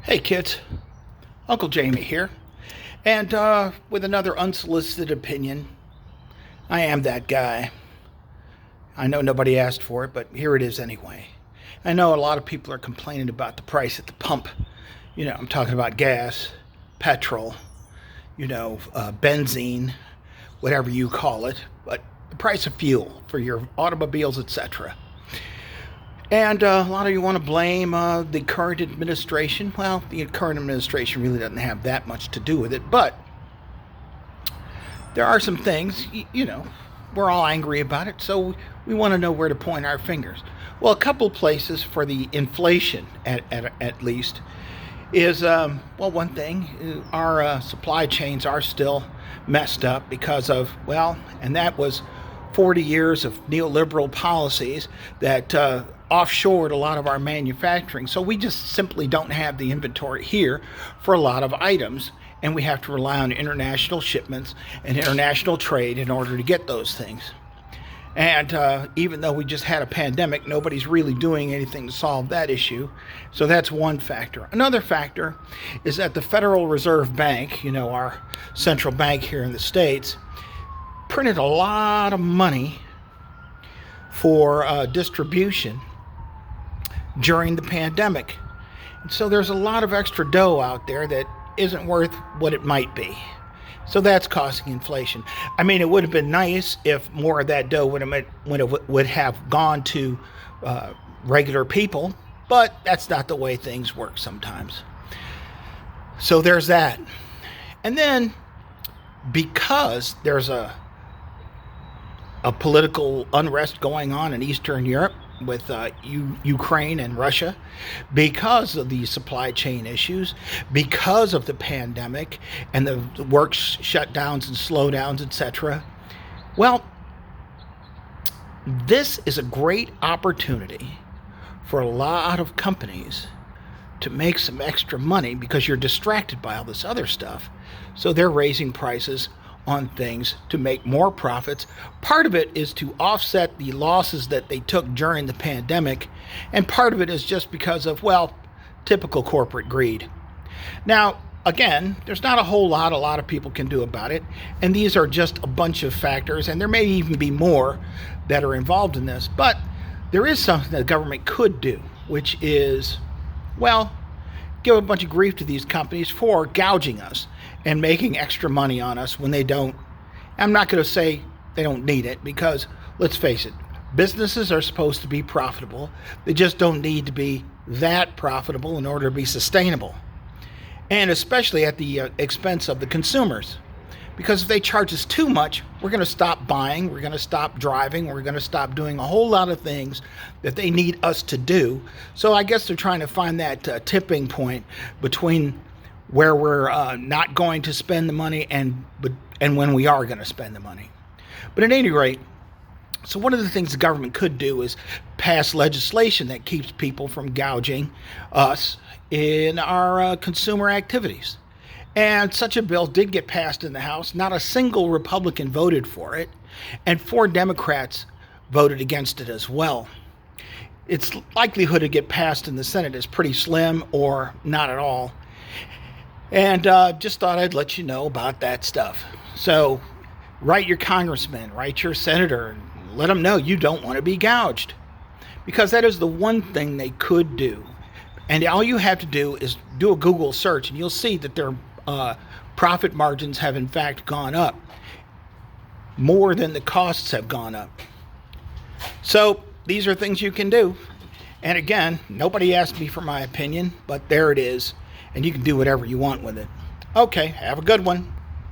Hey kids, Uncle Jamie here, and with another unsolicited opinion. I am that guy. I know nobody asked for it, but here it is anyway. I know a lot of people are complaining about the price at the pump. I'm talking about gas, petrol, benzene, whatever you call it, but the price of fuel for your automobiles, etc. And a lot of you want to blame the current administration. Well, the current administration really doesn't have that much to do with it, but there are some things, we're all angry about it, so we want to know where to point our fingers. Well, a couple places for the inflation, at least, is, one thing, our supply chains are still messed up because of, and that was 40 years of neoliberal policies that offshored a lot of our manufacturing. So we just simply don't have the inventory here for a lot of items, and we have to rely on international shipments and international trade in order to get those things. And even though we just had a pandemic, nobody's really doing anything to solve that issue. So that's one factor. Another factor is that the Federal Reserve Bank, our central bank here in the States, printed a lot of money for distribution during the pandemic. And so there's a lot of extra dough out there that isn't worth what it might be. So that's causing inflation. I mean, it would have been nice if more of that dough would have gone to regular people, but that's not the way things work sometimes. So there's that. And then because there's a political unrest going on in Eastern Europe with Ukraine and Russia, because of the supply chain issues, because of the pandemic and the work shutdowns and slowdowns, etc. Well, this is a great opportunity for a lot of companies to make some extra money because you're distracted by all this other stuff. So they're raising prices on things to make more profits. Part of it is to offset the losses that they took during the pandemic, and part of it is just because of, typical corporate greed. Now, again, there's not a lot of people can do about it, and these are just a bunch of factors, and there may even be more that are involved in this, but there is something that the government could do, which is, give a bunch of grief to these companies for gouging us and making extra money on us when they don't. I'm not going to say they don't need it, because let's face it, businesses are supposed to be profitable. They just don't need to be that profitable in order to be sustainable. And especially at the expense of the consumers. Because if they charge us too much, we're going to stop buying, we're going to stop driving, we're going to stop doing a whole lot of things that they need us to do. So I guess they're trying to find that tipping point between where we're not going to spend the money and when we are going to spend the money. But at any rate, so one of the things the government could do is pass legislation that keeps people from gouging us in our consumer activities. And such a bill did get passed in the House. Not a single Republican voted for it, and 4 Democrats voted against it as well. Its likelihood to get passed in the Senate is pretty slim or not at all. And just thought I'd let you know about that stuff. So write your congressman, write your senator, and let them know you don't want to be gouged. Because that is the one thing they could do. And all you have to do is do a Google search, and you'll see that their profit margins have in fact gone up more than the costs have gone up. So these are things you can do. And again, nobody asked me for my opinion, but there it is. And you can do whatever you want with it. Okay, have a good one.